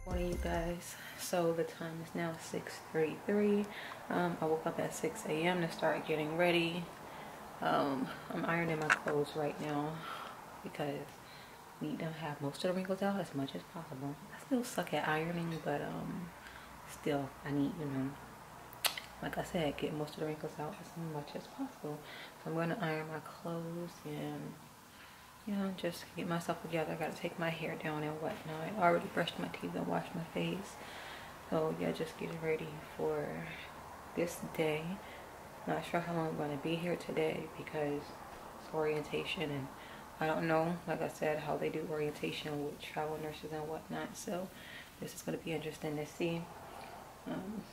Morning, you guys. So the time is now 6:33. I woke up at 6 a.m. to start getting ready. I'm ironing my clothes right now because we need to have most of the wrinkles out as much as possible. I still suck at ironing, but still I need, like I said, get most of the wrinkles out as much as possible. So I'm going to iron my clothes and just get myself together. I gotta take my hair down and whatnot. I already brushed my teeth and washed my face. So yeah, just getting ready for this day. Not sure how long I'm gonna be here today because it's orientation and I don't know, like I said, how they do orientation with travel nurses and whatnot. So this is gonna be interesting to see.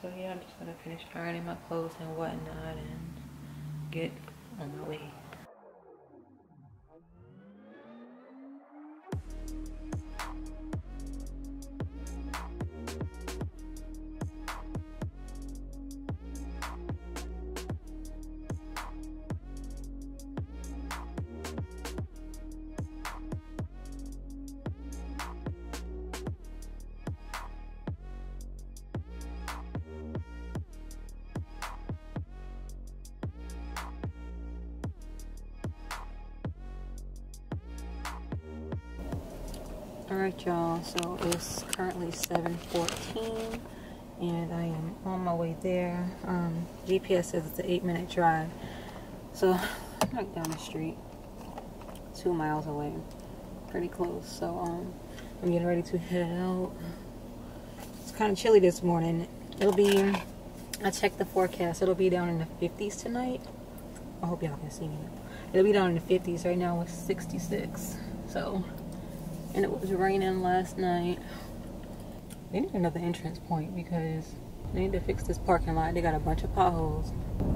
So yeah, I'm just gonna finish ironing my clothes and whatnot and get on my way. Alright y'all, so it's currently 7:14 and I am on my way there. GPS says it's an 8-minute drive, so I'm right down the street, 2 miles away, pretty close. So I'm getting ready to head out. It's kind of chilly this morning. It'll be, I checked the forecast, it'll be down in the 50s tonight. I hope y'all can see me. It'll be down in the 50s. Right now it's 66. So, and it was raining last night. They need another entrance point because they need to fix this parking lot. They got a bunch of potholes.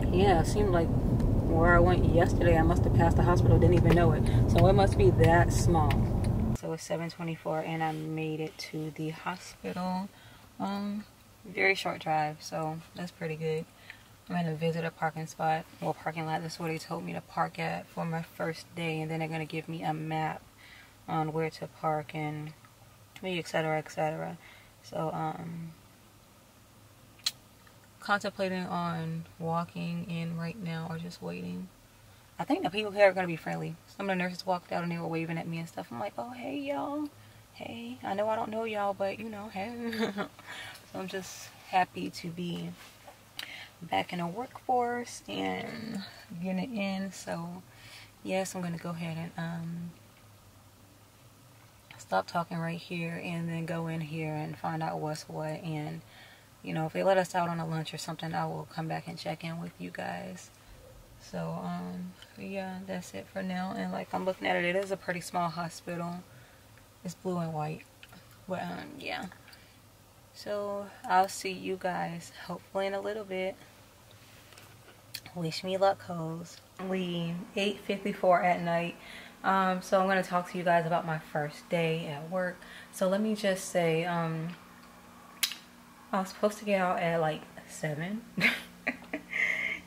Yeah, it seemed like where I went yesterday, I must have passed the hospital, didn't even know it. So it must be that small. So it's 7:24 and I made it to the hospital. Very short drive, so that's pretty good. I'm gonna visit a parking spot, well, parking lot. That's where they told me to park at for my first day, and then they're gonna give me a map on where to park and etc, etc. So contemplating on walking in right now or just waiting. I think the people here are gonna be friendly. Some of the nurses walked out and they were waving at me and stuff. I'm like, oh hey y'all, hey, I know I don't know y'all, but hey. So I'm just happy to be back in the workforce and getting it in. So yes, I'm gonna go ahead and stop talking right here and then go in here and find out what's what. And if they let us out on a lunch or something, I will come back and check in with you guys. So yeah, that's it for now. And like I'm looking at it, it is a pretty small hospital. It's blue and white, but yeah. So I'll see you guys hopefully in a little bit. Wish me luck, hoes. Only 8:54 at night. So I'm going to talk to you guys about my first day at work. So let me just say, I was supposed to get out at like 7.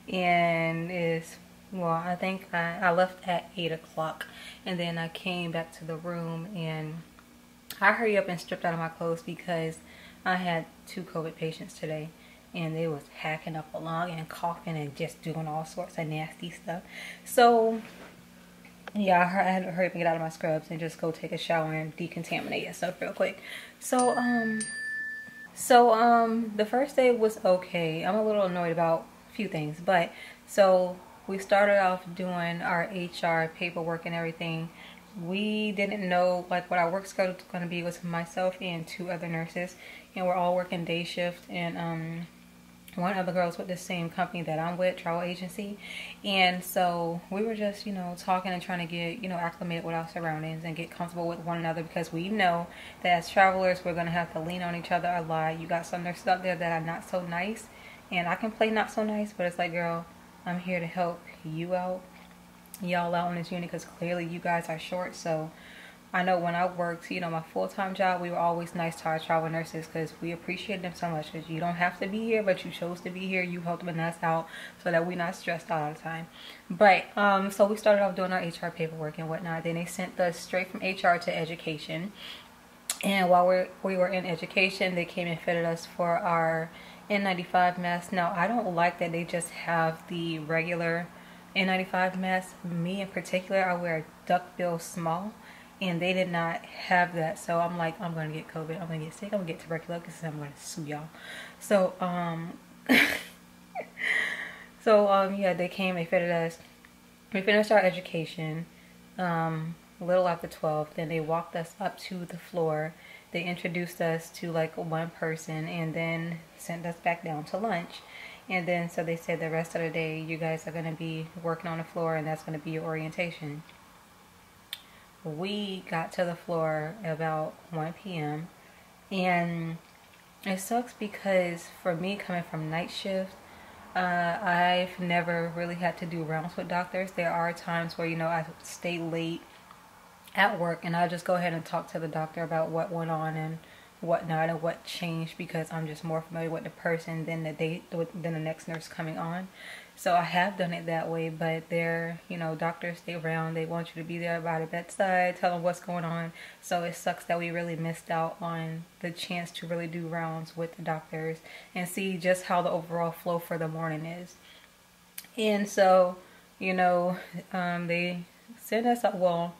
And I think I left at 8 o'clock. And then I came back to the room and I hurried up and stripped out of my clothes because I had 2 COVID patients today. And they was hacking up a lung and coughing and just doing all sorts of nasty stuff. So yeah, I had to hurry up and get out of my scrubs and just go take a shower and decontaminate and stuff real quick. So the first day was okay. I'm a little annoyed about a few things, but so we started off doing our HR paperwork and everything. We didn't know like what our work schedule was going to be. It was myself and 2 other nurses, and we're all working day shift. And one of the girls with the same company that I'm with, travel agency. And so we were just, talking and trying to get, acclimated with our surroundings and get comfortable with one another, because we know that as travelers, we're going to have to lean on each other a lot. You got some nurses out there that are not so nice, and I can play not so nice, but it's like, girl, I'm here to help you out, y'all out on this unit, because clearly you guys are short. So I know when I worked, my full-time job, we were always nice to our travel nurses because we appreciate them so much, because you don't have to be here, but you chose to be here. You helped us out so that we're not stressed out all the time. But so we started off doing our HR paperwork and whatnot. Then they sent us straight from HR to education. And while we were in education, they came and fitted us for our N95 mask. Now, I don't like that they just have the regular N95 mask. Me in particular, I wear a duckbill small, and they did not have that. So I'm like, I'm going to get COVID. I'm going to get sick. I'm going to get tuberculosis. I'm going to sue y'all. So, yeah, they came, they fitted us. We finished our education. A little after 12, then they walked us up to the floor. They introduced us to like one person and then sent us back down to lunch. And then so they said the rest of the day you guys are going to be working on the floor, and that's going to be your orientation. We got to the floor about 1 p.m. and it sucks because for me, coming from night shift, I've never really had to do rounds with doctors. There are times where, you know, I stay late at work and I'll just go ahead and talk to the doctor about what went on and whatnot and what changed, because I'm just more familiar with the person than the next nurse coming on. So I have done it that way, but they're, you know, doctors stay around. They want you to be there by the bedside, tell them what's going on. So it sucks that we really missed out on the chance to really do rounds with the doctors and see just how the overall flow for the morning is. And so, you know, they sent us up. Well,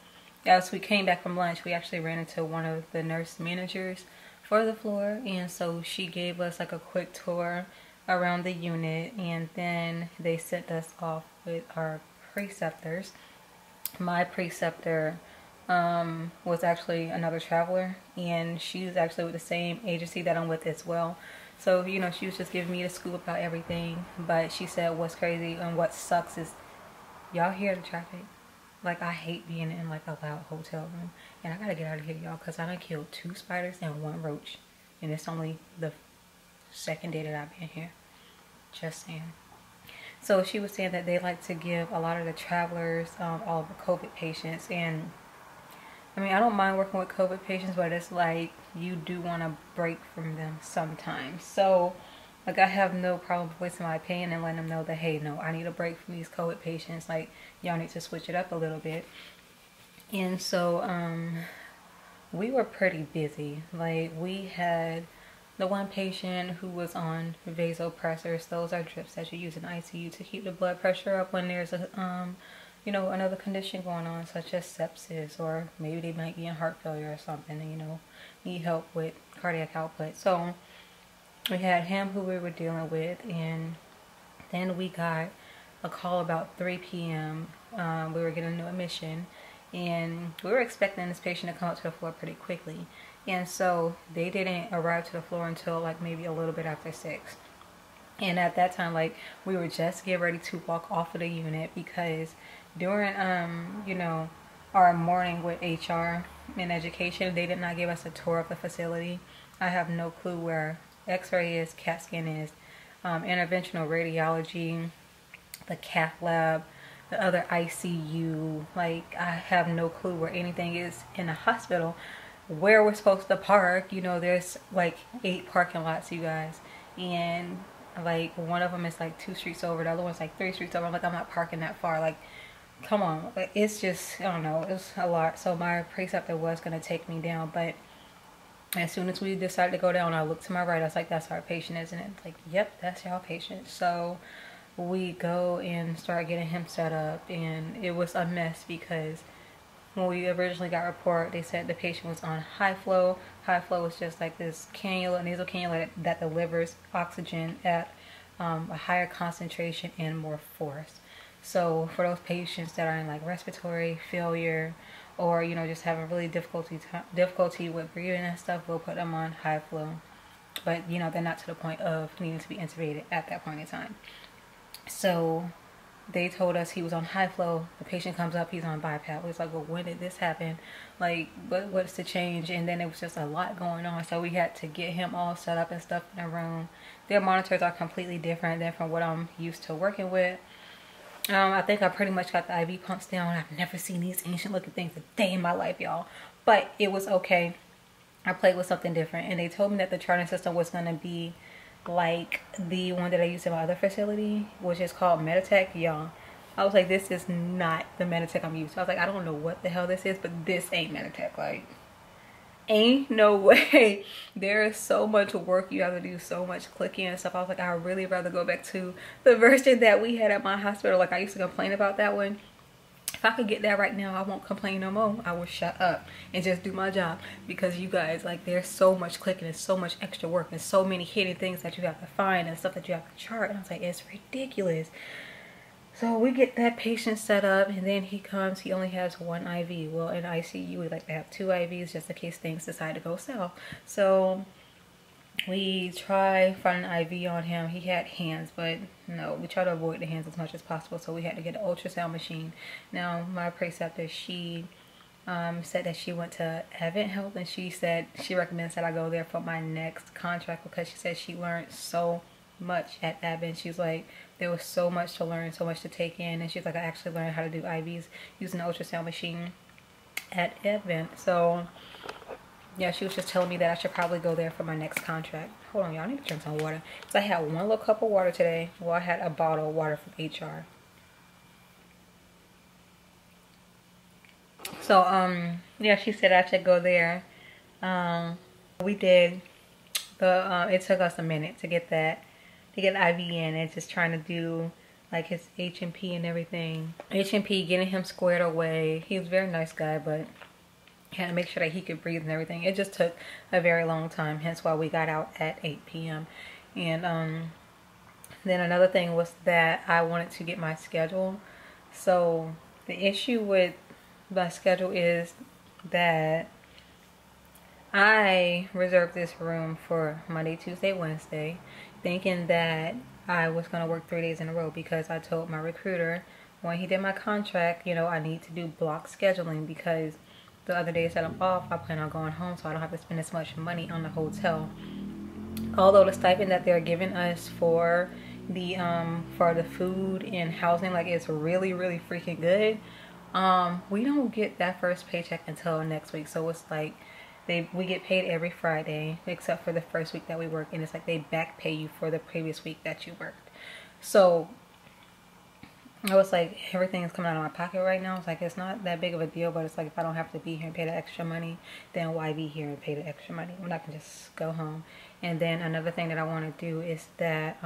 as we came back from lunch, we actually ran into one of the nurse managers for the floor, and so she gave us like a quick tour around the unit, and then they sent us off with our preceptors. My preceptor was actually another traveler, and she's actually with the same agency that I'm with as well. So, you know, she was just giving me the scoop about everything, but she said what's crazy and what sucks is, y'all hear the traffic? Like, I hate being in like a loud hotel room, and I gotta get out of here, y'all, because I done killed 2 spiders and 1 roach, and it's only the second day that I've been here. Just saying. So she was saying that they like to give a lot of the travelers all of the COVID patients, and I mean, I don't mind working with COVID patients, but it's like you do want to break from them sometimes. So like, I have no problem voicing my opinion and letting them know that, hey, no, I need a break from these COVID patients. Like, y'all need to switch it up a little bit. And so we were pretty busy. Like, we had the one patient who was on vasopressors. Those are drips that you use in ICU to keep the blood pressure up when there's a you know, another condition going on, such as sepsis, or maybe they might be in heart failure or something, and, you know, need help with cardiac output. So we had him who we were dealing with, and then we got a call about 3 p.m. We were getting a new admission, and we were expecting this patient to come up to the floor pretty quickly. And so they didn't arrive to the floor until like maybe a little bit after 6. And at that time, like, we were just getting ready to walk off of the unit, because during, you know, our morning with HR and education, they did not give us a tour of the facility. I have no clue where X-ray is, CAT scan is, interventional radiology, the cath lab, the other ICU. Like, I have no clue where anything is in the hospital, where we're supposed to park. You know, there's like 8 parking lots, you guys, and like one of them is like 2 streets over, the other one's like 3 streets over. I'm like, I'm not parking that far. Like, come on. Like, it's just, I don't know, it's a lot. So my preceptor was going to take me down, but as soon as we decided to go down, I looked to my right. I was like, that's our patient, isn't it? Like, yep, that's y'all patient. So we go and start getting him set up, and it was a mess, because when we originally got report, they said the patient was on high flow. High flow is just like this cannula, nasal cannula that delivers oxygen at a higher concentration and more force. So for those patients that are in like respiratory failure, or, you know, just having really difficulty with breathing and stuff, we'll put them on high flow. But, you know, they're not to the point of needing to be intubated at that point in time. So they told us he was on high flow. The patient comes up, he's on BiPAP. We was like, well, when did this happen? Like, what's the change? And then it was just a lot going on. So we had to get him all set up and stuff in the room. Their monitors are completely different than from what I'm used to working with. I think I pretty much got the IV pumps down. I've never seen these ancient looking things a day in my life, y'all. But it was okay. I played with something different. And they told me that the charting system was going to be like the one that I used in my other facility, which is called Meditech. Y'all, I was like, this is not the Meditech I'm used to. I was like, I don't know what the hell this is, but this ain't Meditech. Like, ain't no way. There is so much work you have to do, so much clicking and stuff. I was like, I'd really rather go back to the version that we had at my hospital. Like, I used to complain about that one. If I could get that right now, I won't complain no more. I will shut up and just do my job, because you guys, like, there's so much clicking and so much extra work and so many hidden things that you have to find and stuff that you have to chart. And I was like, it's ridiculous. So we get that patient set up, and then he comes. He only has one IV. Well, in ICU, we like to have 2 IVs just in case things decide to go south. So we try find an IV on him. He had hands, but no, we try to avoid the hands as much as possible. So we had to get an ultrasound machine. Now, my preceptor, she said that she went to Advent Health, and she said she recommends that I go there for my next contract, because she said she learned so much at Advent. She's like, there was so much to learn, so much to take in, and she's like, I actually learned how to do IVs using the ultrasound machine at Advent. So yeah, she was just telling me that I should probably go there for my next contract. Hold on, y'all, I need to drink some water. So I had one little cup of water today. Well, I had a bottle of water from HR. So yeah, she said I should go there. We did. It took us a minute to get that, to get IV in, and just trying to do like his H&P and everything. H&P, getting him squared away. He was a very nice guy, but had to make sure that he could breathe and everything. It just took a very long time, hence why we got out at 8 p.m. And then another thing was that I wanted to get my schedule. So the issue with my schedule is that I reserved this room for Monday, Tuesday, Wednesday, thinking that I was going to work 3 days in a row, because I told my recruiter when he did my contract, you know, I need to do block scheduling, because the other days that I'm off, I plan on going home, so I don't have to spend as much money on the hotel. Although the stipend that they're giving us for the food and housing, like, it's really, really freaking good. We don't get that first paycheck until next week, so it's like we get paid every Friday except for the first week that we work, and it's like they back pay you for the previous week that you worked. So I was like, everything is coming out of my pocket right now. It's like, it's not that big of a deal, but it's like, if I don't have to be here and pay the extra money, then why be here and pay the extra money? I'm not gonna just go home. And then another thing that I want to do is that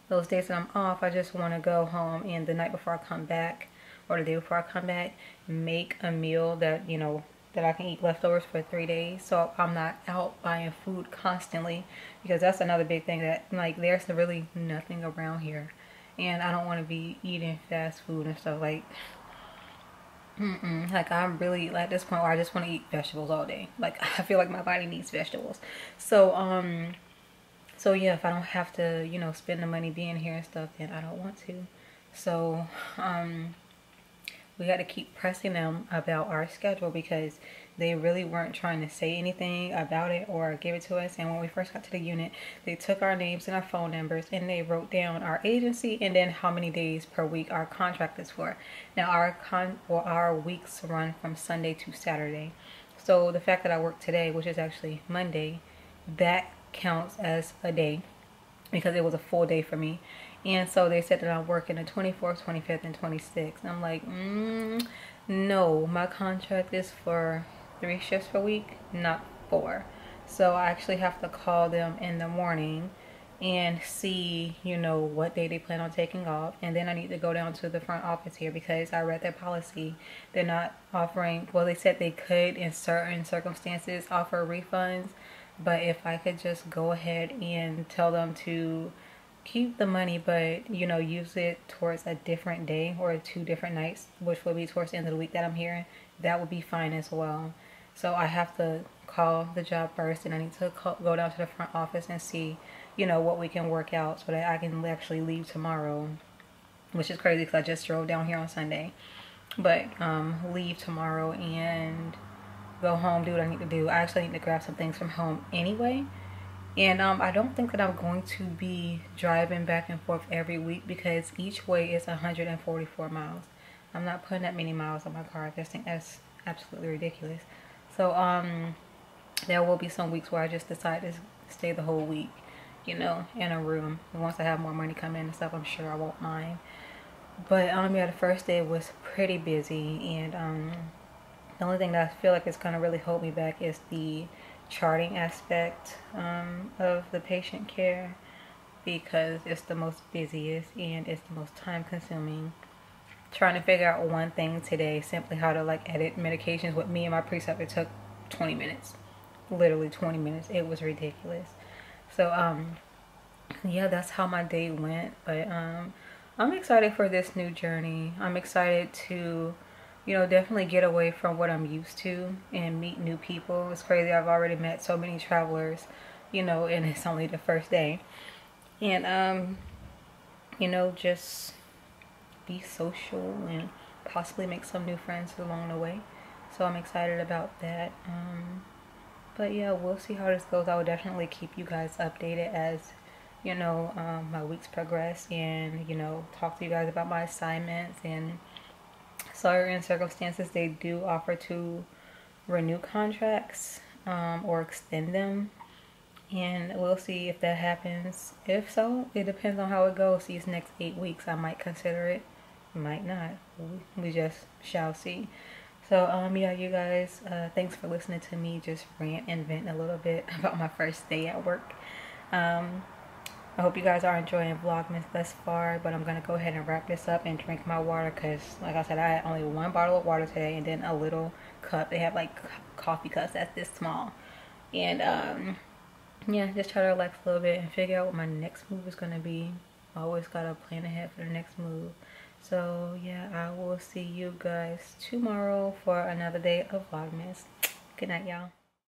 those days that I'm off, I just want to go home, and the night before I come back, or the day before I come back, make a meal that, you know, that I can eat leftovers for 3 days, so I'm not out buying food constantly, because that's another big thing, that like, there's really nothing around here, and I don't want to be eating fast food and stuff. Like, like, I'm really at this point where I just want to eat vegetables all day. Like, I feel like my body needs vegetables. So so yeah, if I don't have to, you know, spend the money being here and stuff, then I don't want to. So we had to keep pressing them about our schedule, because they really weren't trying to say anything about it or give it to us. And when we first got to the unit, they took our names and our phone numbers, and they wrote down our agency and then how many days per week our contract is for. Now, our weeks run from Sunday to Saturday. So the fact that I worked today, which is actually Monday, that counts as a day, because it was a full day for me. And so they said that I'm working the 24th, 25th, and 26th. And I'm like, no, my contract is for 3 shifts per week, not 4. So I actually have to call them in the morning and see, you know, what day they plan on taking off. And then I need to go down to the front office here, because I read their policy. They're not offering, well, they said they could in certain circumstances offer refunds, but if I could just go ahead and tell them to keep the money, but, you know, use it towards a different day or 2 different nights, which will be towards the end of the week that I'm here, that would be fine as well. So I have to call the job first, and I need to go down to the front office and see, you know, what we can work out so that I can actually leave tomorrow, which is crazy because I just drove down here on Sunday. But leave tomorrow and go home, do what I need to do. I actually need to grab some things from home anyway. And I don't think that I'm going to be driving back and forth every week, because each way is 144 miles. I'm not putting that many miles on my car. I just think that's absolutely ridiculous. So there will be some weeks where I just decide to stay the whole week, you know, in a room. And once I have more money come in and stuff, I'm sure I won't mind. But yeah, the first day was pretty busy, and The only thing that I feel like is going to really hold me back is the charting aspect of the patient care, because it's the most busiest and it's the most time consuming. Trying to figure out one thing today, simply how to like edit medications with me and my preceptor, took 20 minutes. Literally 20 minutes. It was ridiculous. So yeah, that's how my day went. But I'm excited for this new journey. I'm excited to, you know, definitely get away from what I'm used to and meet new people. It's crazy. I've already met so many travelers, you know, and it's only the first day. And you know, just be social and possibly make some new friends along the way. So I'm excited about that. But yeah, we'll see how this goes. I will definitely keep you guys updated as, you know, my weeks progress, and, you know, talk to you guys about my assignments. And certain circumstances, they do offer to renew contracts or extend them, and we'll see if that happens. If so, it depends on how it goes these next 8 weeks. I might consider it, might not. We just shall see. So yeah, you guys, thanks for listening to me just rant and vent a little bit about my first day at work. I hope you guys are enjoying Vlogmas thus far, but I'm going to go ahead and wrap this up and drink my water, because like I said, I had only 1 bottle of water today, and then a little cup. They have like coffee cups that's this small. And yeah, just try to relax a little bit and figure out what my next move is going to be. I always got to plan ahead for the next move. So yeah, I will see you guys tomorrow for another day of Vlogmas. Good night, y'all.